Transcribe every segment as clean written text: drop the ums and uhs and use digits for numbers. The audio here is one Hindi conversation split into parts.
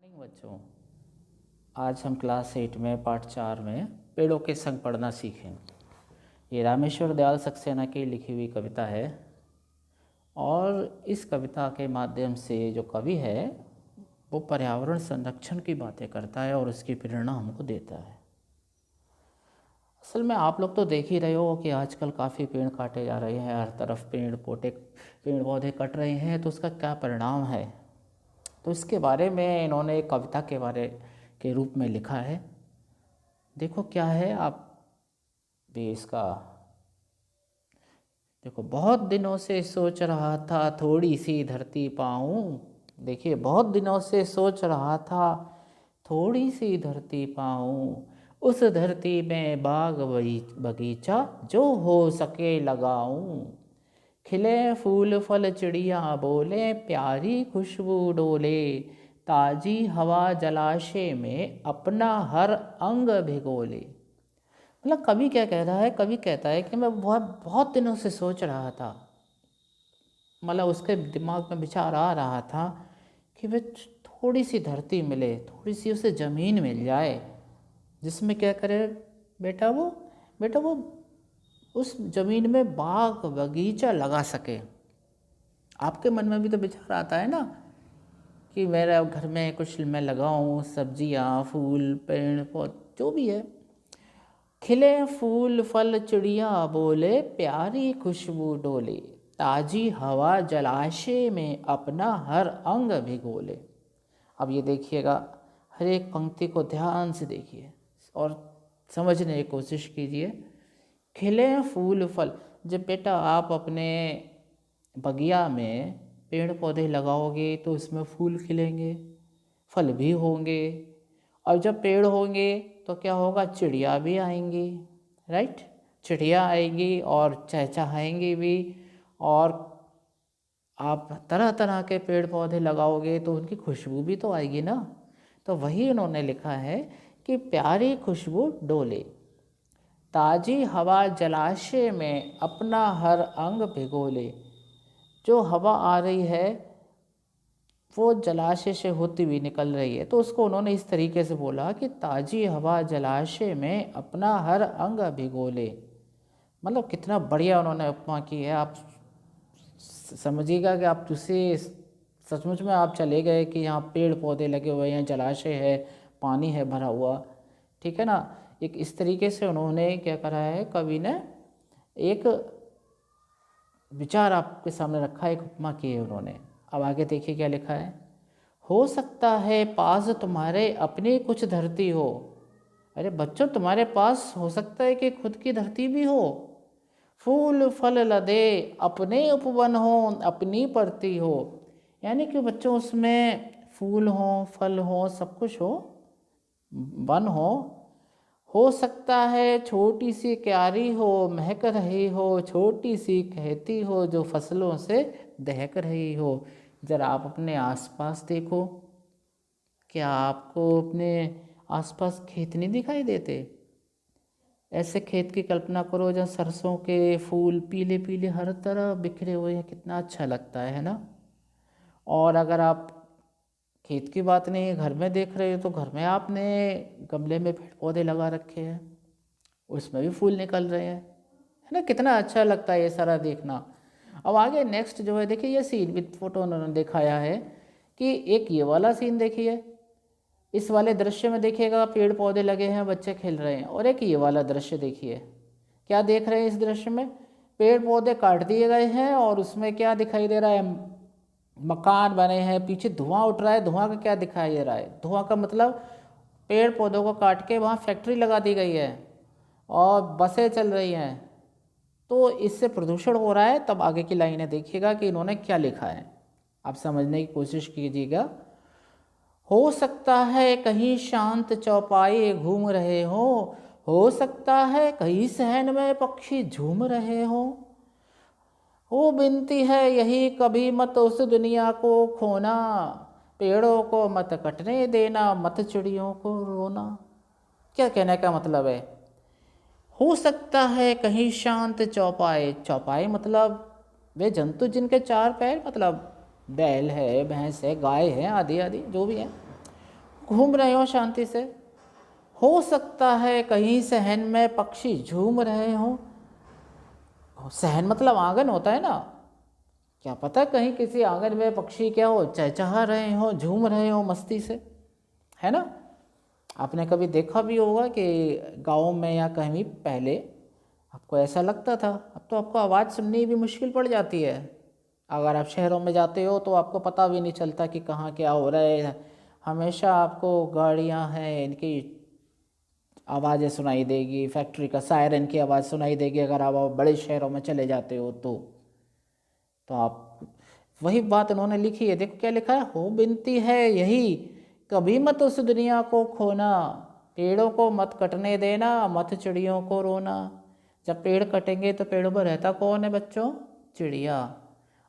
मॉर्निंग बच्चों, आज हम क्लास 8 में पार्ट 4 में पेड़ों के संग पढ़ना सीखेंगे। ये रामेश्वर दयाल सक्सेना की लिखी हुई कविता है और इस कविता के माध्यम से जो कवि है वो पर्यावरण संरक्षण की बातें करता है और उसकी प्रेरणा हमको देता है। असल में आप लोग तो देख ही रहे हो कि आजकल काफ़ी पेड़ काटे जा रहे हैं, हर तरफ पेड़ पौधे कट रहे हैं, तो उसका क्या परिणाम है, तो इसके बारे में इन्होंने एक कविता के बारे के रूप में लिखा है। देखो क्या है, आप भी इसका देखो। बहुत दिनों से सोच रहा था थोड़ी सी धरती पाऊं। देखिए, बहुत दिनों से सोच रहा था थोड़ी सी धरती पाऊं, उस धरती में बाग बगीचा जो हो सके लगाऊं। खिले फूल फल चिड़िया बोले प्यारी खुशबू डोले, ताजी हवा जलाशय में अपना हर अंग भिगोले। मतलब कवि क्या कह रहा है, कवि कहता है कि मैं बहुत बहुत दिनों से सोच रहा था, मतलब उसके दिमाग में विचार आ रहा था कि वे थोड़ी सी धरती मिले, थोड़ी सी उसे ज़मीन मिल जाए जिसमें क्या करे बेटा वो उस ज़मीन में बाग बगीचा लगा सके। आपके मन में भी तो विचार आता है ना कि मेरा घर में कुछ मैं लगाऊं, सब्जियां, फूल, पेड़ पौधे जो भी है। खिले फूल फल चिड़िया बोले प्यारी खुशबू डोले, ताजी हवा जलाशय में अपना हर अंग भिगोले। अब ये देखिएगा, हर एक पंक्ति को ध्यान से देखिए और समझने की कोशिश कीजिए। खिले फूल फल, जब बेटा आप अपने बगिया में पेड़ पौधे लगाओगे तो उसमें फूल खिलेंगे, फल भी होंगे, और जब पेड़ होंगे तो क्या होगा, चिड़िया भी आएंगी, राइट। चिड़िया आएंगी और चहचहाएंगी भी, और आप तरह तरह के पेड़ पौधे लगाओगे तो उनकी खुशबू भी तो आएगी ना। तो वही इन्होंने लिखा है कि प्यारी खुशबू डोले, ताजी हवा जलाशय में अपना हर अंग भिगोले। जो हवा आ रही है वो जलाशय से होती हुई निकल रही है, तो उसको उन्होंने इस तरीके से बोला कि ताजी हवा जलाशय में अपना हर अंग भिगोले। मतलब कितना बढ़िया उन्होंने उपमा की है। आप समझिएगा कि आप उसे सचमुच में आप चले गए कि यहाँ पेड़ पौधे लगे हुए हैं, जलाशय है, पानी है भरा हुआ, ठीक है ना। एक इस तरीके से उन्होंने क्या करा है, कवि ने एक विचार आपके सामने रखा है, एक उपमा की है उन्होंने। अब आगे देखिए क्या लिखा है। हो सकता है पास तुम्हारे अपनी कुछ धरती हो। अरे बच्चों, तुम्हारे पास हो सकता है कि खुद की धरती भी हो। फूल फल लदे अपने उपवन हो, अपनी परती हो। यानी कि बच्चों उसमें फूल हो, फल हो, सब कुछ हो, वन हो सकता है छोटी सी क्यारी हो, महक रही हो, छोटी सी कहती हो जो फसलों से दहक रही हो। जरा आप अपने आसपास देखो, क्या आपको अपने आसपास खेत नहीं दिखाई देते? ऐसे खेत की कल्पना करो जहाँ सरसों के फूल पीले पीले हर तरफ बिखरे हुए हैं, कितना अच्छा लगता है ना। और अगर आप खेत की बात नहीं, घर में देख रहे हो तो घर में आपने गमले में पेड़ पौधे लगा रखे हैं, उसमें भी फूल निकल रहे हैं, है ना। कितना अच्छा लगता है ये सारा देखना। अब आगे नेक्स्ट जो है, देखिए ये सीन विद फोटो उन्होंने दिखाया है कि एक ये वाला सीन देखिए, इस वाले दृश्य में देखिएगा पेड़ पौधे लगे हैं, बच्चे खेल रहे हैं, और एक ये वाला दृश्य देखिए, क्या देख रहे हैं इस दृश्य में, पेड़ पौधे काट दिए गए हैं और उसमें क्या दिखाई दे रहा है, मकान बने हैं, पीछे धुआं उठ रहा है। धुआं का क्या दिखाई दे रहा है, धुआं का मतलब पेड़ पौधों को काट के वहाँ फैक्ट्री लगा दी गई है और बसें चल रही हैं, तो इससे प्रदूषण हो रहा है। तब आगे की लाइनें देखिएगा कि इन्होंने क्या लिखा है, आप समझने की कोशिश कीजिएगा। हो सकता है कहीं शांत चौपाई घूम रहे हो सकता है कहीं सहन में पक्षी झूम रहे हो विनती है यही कभी मत उस दुनिया को खोना, पेड़ों को मत कटने देना, मत चिड़ियों को रोना। क्या कहने का मतलब है, हो सकता है कहीं शांत चौपाई, चौपाई मतलब वे जंतु जिनके चार पैर, मतलब बैल है, भैंस है, गाय है, आदि आदि जो भी है। घूम रहे हो शांति से, हो सकता है कहीं सहन में पक्षी झूम रहे हो। सहन मतलब आंगन होता है ना, क्या पता कहीं किसी आंगन में पक्षी क्या हो, चहचहा रहे हो, झूम रहे हो मस्ती से, है ना। आपने कभी देखा भी होगा कि गाँव में या कहीं भी पहले आपको ऐसा लगता था, अब तो आपको आवाज़ सुननी भी मुश्किल पड़ जाती है। अगर आप शहरों में जाते हो तो आपको पता भी नहीं चलता कि कहाँ क्या हो रहा है, हमेशा आपको गाड़ियाँ हैं इनकी आवाज़ें सुनाई देगी, फैक्ट्री का सायरन की आवाज़ सुनाई देगी अगर आप बड़े शहरों में चले जाते हो तो आप वही बात उन्होंने लिखी है। देखो क्या लिखा है, हो बिनती है यही कभी मत उस दुनिया को खोना, पेड़ों को मत कटने देना, मत चिड़ियों को रोना। जब पेड़ कटेंगे तो पेड़ों पर रहता कौन है बच्चों, चिड़िया।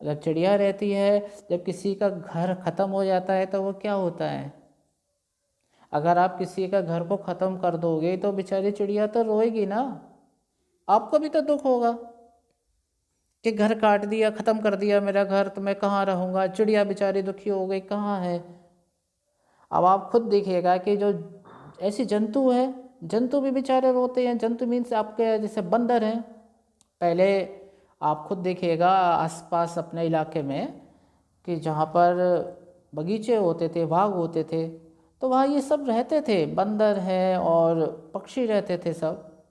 जब चिड़िया रहती है, जब किसी का घर ख़त्म हो जाता है तो वो क्या होता है, अगर आप किसी का घर को ख़त्म कर दोगे तो बेचारी चिड़िया तो रोएगी ना, आपको भी तो दुख होगा कि घर काट दिया, ख़त्म कर दिया मेरा घर, तो मैं कहाँ रहूँगा। चिड़िया बेचारी दुखी हो गई, कहाँ है। अब आप खुद देखिएगा कि जो ऐसी जंतु है, जंतु भी बेचारे रोते हैं। जंतु मीन्स आपके जैसे बंदर हैं, पहले आप खुद देखिएगा आसपास अपने इलाके में कि जहाँ पर बगीचे होते थे, बाग होते थे, तो वहाँ ये सब रहते थे, बंदर है और पक्षी रहते थे सब।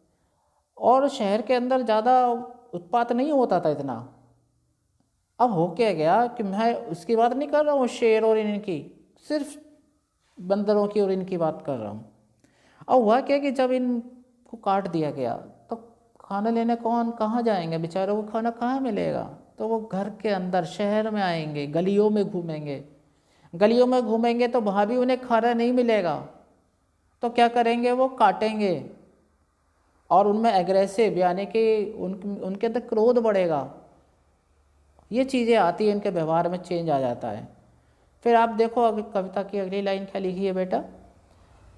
और शहर के अंदर ज़्यादा उत्पात नहीं होता था इतना। अब हो क्या गया कि मैं उसकी बात नहीं कर रहा हूँ शेर और इनकी, सिर्फ बंदरों की और इनकी बात कर रहा हूँ। अब हुआ क्या कि जब इनको काट दिया गया तो खाना लेने कौन कहाँ जाएंगे, बेचारों को खाना कहाँ मिलेगा। तो वो घर के अंदर शहर में आएंगे, गलियों में घूमेंगे। गलियों में घूमेंगे तो वहाँ भी उन्हें खाना नहीं मिलेगा, तो क्या करेंगे, वो काटेंगे। और उनमें एग्रेसिव यानी कि उनके अंदर क्रोध बढ़ेगा, ये चीज़ें आती हैं, इनके व्यवहार में चेंज आ जाता है। फिर आप देखो अगर कविता की अगली लाइन क्या लिखी है बेटा,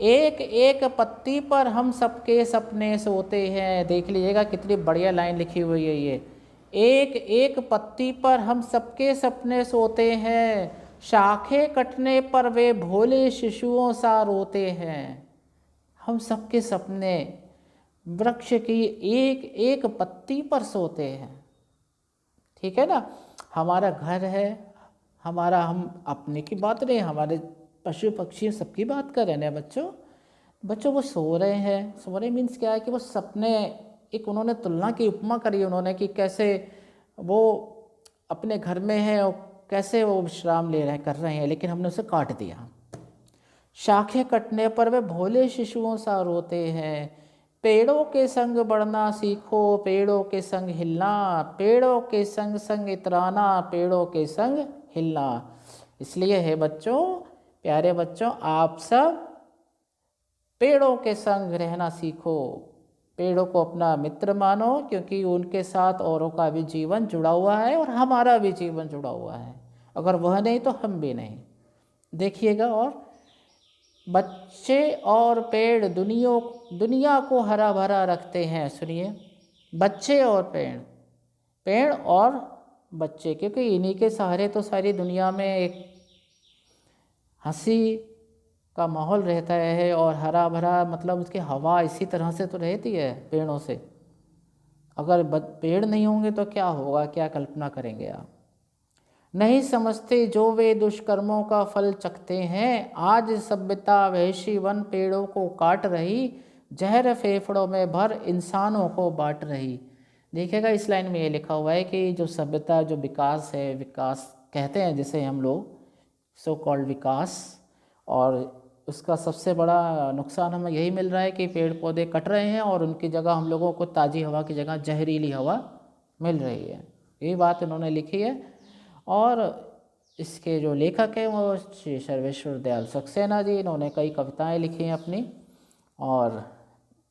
एक एक पत्ती पर हम सबके सपने सोते हैं। देख लीजिएगा कितनी बढ़िया लाइन लिखी हुई है ये, एक एक पत्ती पर हम सबके सपने सोते हैं, शाखें कटने पर वे भोले शिशुओं सा रोते हैं। हम सबके सपने वृक्ष की एक एक पत्ती पर सोते हैं, ठीक है ना। हमारा घर है, हमारा, हम अपने की बात नहीं, हमारे पशु पक्षी सबकी बात कर रहे हैं बच्चों वो सो रहे हैं। सो रहे मीन्स क्या है कि वो सपने, एक उन्होंने तुलना की, उपमा करी उन्होंने कि कैसे वो अपने घर में है और कैसे वो विश्राम ले रहे कर रहे हैं, लेकिन हमने उसे काट दिया। शाखें कटने पर वे भोले शिशुओं सा रोते हैं, पेड़ों के संग बढ़ना सीखो, पेड़ों के संग हिलना, पेड़ों के संग संग इतराना, पेड़ों के संग हिलना। इसलिए है बच्चों, प्यारे बच्चों, आप सब पेड़ों के संग रहना सीखो, पेड़ों को अपना मित्र मानो, क्योंकि उनके साथ औरों का भी जीवन जुड़ा हुआ है और हमारा भी जीवन जुड़ा हुआ है। अगर वह नहीं तो हम भी नहीं। देखिएगा, और बच्चे और पेड़ दुनिया को हरा भरा रखते हैं। सुनिए, बच्चे और पेड़, पेड़ और बच्चे, क्योंकि इन्हीं के सहारे तो सारी दुनिया में एक हंसी का माहौल रहता है और हरा भरा, मतलब उसकी हवा इसी तरह से तो रहती है पेड़ों से। अगर पेड़ नहीं होंगे तो क्या होगा, क्या कल्पना करेंगे आप। नहीं समझते जो वे दुष्कर्मों का फल चखते हैं, आज सभ्यता वहशी वन पेड़ों को काट रही, जहर फेफड़ों में भर इंसानों को बांट रही। देखिएगा इस लाइन में ये लिखा हुआ है कि जो सभ्यता, जो विकास है, विकास कहते हैं जिसे हम लोग सो कॉल्ड विकास, और उसका सबसे बड़ा नुकसान हमें यही मिल रहा है कि पेड़ पौधे कट रहे हैं और उनकी जगह हम लोगों को ताज़ी हवा की जगह जहरीली हवा मिल रही है। यही बात इन्होंने लिखी है। और इसके जो लेखक हैं वो श्री सर्वेश्वर दयाल सक्सेना जी, इन्होंने कई कविताएं लिखी हैं अपनी और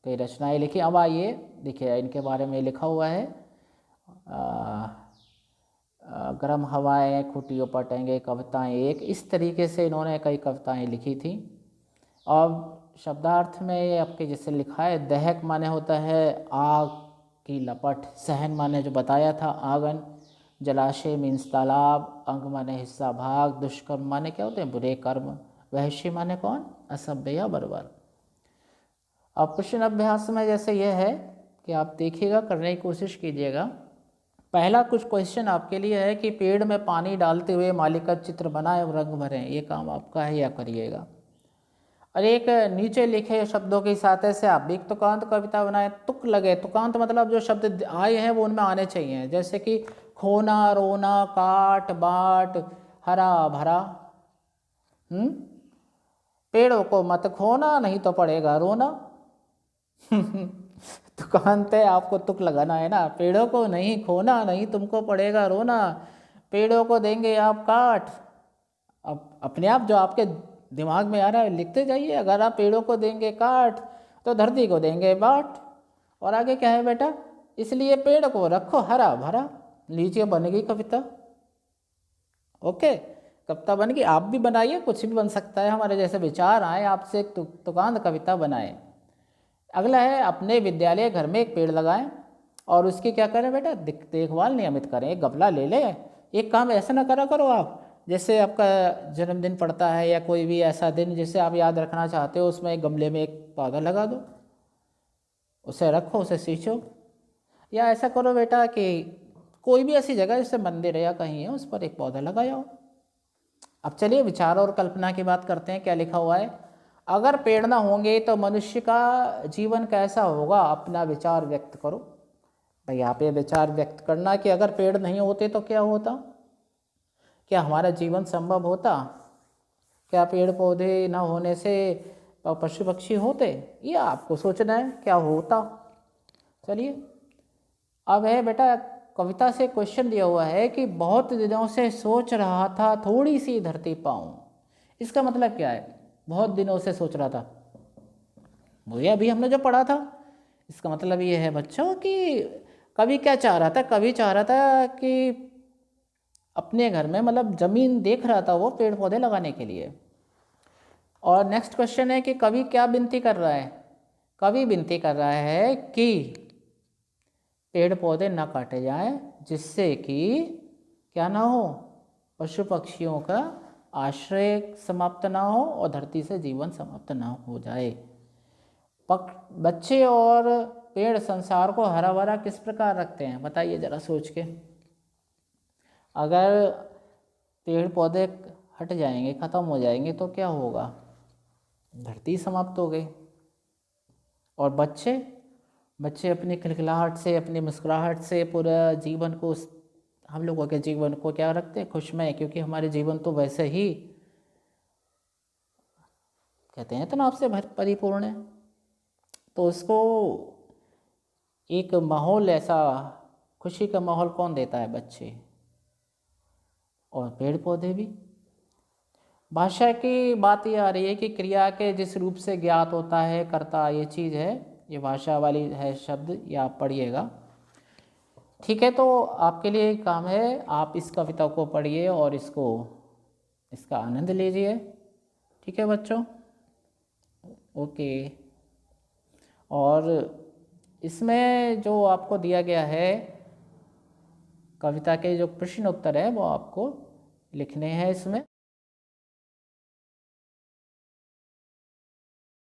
कई रचनाएं लिखी। अब आइए देखिए इनके बारे में लिखा हुआ है, गर्म हवाएं खूटियों पर टंगे कविताएं एक, इस तरीके से इन्होंने कई कविताएं लिखी थी। अब शब्दार्थ में ये आपके जैसे लिखा है, दहक माने होता है आग की लपट, सहन माने जो बताया था आंगन, जलाशय मीन्स तालाब, अंग माने हिस्सा भाग, दुष्कर्म माने क्या होते हैं बुरे कर्म, वैश्य माने कौन? असभ्य या बर्बर। अब प्रश्न अभ्यास में जैसे यह है कि आप देखिएगा, करने की कोशिश कीजिएगा। पहला कुछ क्वेश्चन आपके लिए है कि पेड़ में पानी डालते हुए माली का चित्र बनाएं और रंग भरें। ये काम आपका है, या करिएगा। और एक नीचे लिखे शब्दों के साथ से आप भी एक तुकांत कविता बनाएं। तुक लगे, तुकांत मतलब जो शब्द आए हैं वो उनमें आने चाहिए, जैसे कि खोना, रोना, काट, बाट, हरा भरा। पेड़ों को मत खोना, नहीं तो पड़ेगा रोना। तुकांत है, आपको तुक लगाना है ना। पेड़ों को नहीं खोना, नहीं तुमको पड़ेगा रोना। पेड़ों को देंगे आप काट। अब अपने आप जो आपके दिमाग में आ रहा है लिखते जाइए। अगर आप पेड़ों को देंगे काट तो धरती को देंगे बाट। और आगे क्या है बेटा? इसलिए पेड़ को रखो हरा भरा। लीजिए, बन गई कविता। ओके, कविता बन गई। आप भी बनाइए, कुछ भी बन सकता है। हमारे जैसे विचार आए, आपसे एक तुकांत कविता बनाए। अगला है, अपने विद्यालय घर में एक पेड़ लगाएं और उसकी क्या करें बेटा? देखभाल नियमित करें। एक गमला ले लें। एक काम ऐसा ना करा करो आप, जैसे आपका जन्मदिन पड़ता है या कोई भी ऐसा दिन जिसे आप याद रखना चाहते हो, उसमें एक गमले में एक पौधा लगा दो, उसे रखो, उसे सींचो। या ऐसा करो बेटा कि कोई भी ऐसी जगह जैसे मंदिर है या कहीं है, उस पर एक पौधा लगाओ। अब चलिए विचार और कल्पना की बात करते हैं। क्या लिखा हुआ है? अगर पेड़ ना होंगे तो मनुष्य का जीवन कैसा होगा? अपना विचार व्यक्त करो। भाई आप ये विचार व्यक्त करना कि अगर पेड़ नहीं होते तो क्या होता, क्या हमारा जीवन संभव होता? क्या पेड़ पौधे ना होने से पशु पक्षी होते? ये आपको सोचना है क्या होता। चलिए, अब है बेटा, कविता से क्वेश्चन दिया हुआ है कि बहुत दिनों से सोच रहा था थोड़ी सी धरती पाऊं। इसका मतलब क्या है? बहुत दिनों से सोच रहा था, वही अभी हमने जो पढ़ा था। इसका मतलब ये है बच्चों कि कभी क्या चाह रहा था? कभी चाह रहा था कि अपने घर में, मतलब जमीन देख रहा था वो पेड़ पौधे लगाने के लिए। और नेक्स्ट क्वेश्चन है कि कवि क्या विनती कर रहा है? कवि विनती कर रहा है कि पेड़ पौधे ना काटे जाएं, जिससे कि क्या ना हो? पशु पक्षियों का आश्रय समाप्त ना हो और धरती से जीवन समाप्त ना हो जाए। बच्चे और पेड़ संसार को हरा भरा किस प्रकार रखते हैं? बताइए जरा सोच के। अगर पेड़ पौधे हट जाएंगे, ख़त्म हो जाएंगे तो क्या होगा? धरती समाप्त हो गई। और बच्चे अपनी खिलखिलाहट से, अपनी मुस्कुराहट से पूरा जीवन को, हम लोगों के जीवन को क्या रखते हैं? खुशमय। क्योंकि हमारे जीवन तो वैसे ही कहते हैं तनाव से परिपूर्ण है। तो उसको एक माहौल, ऐसा खुशी का माहौल कौन देता है? बच्चे और पेड़ पौधे भी। भाषा की बात ये आ रही है कि क्रिया के जिस रूप से ज्ञात होता है कर्ता, ये चीज़ है, ये भाषा वाली है शब्द, ये आप पढ़िएगा। ठीक है, तो आपके लिए एक काम है, आप इस कविता को पढ़िए और इसका आनंद लीजिए। ठीक है बच्चों, ओके। और इसमें जो आपको दिया गया है कविता के जो प्रश्न उत्तर है वो आपको लिखने हैं इसमें।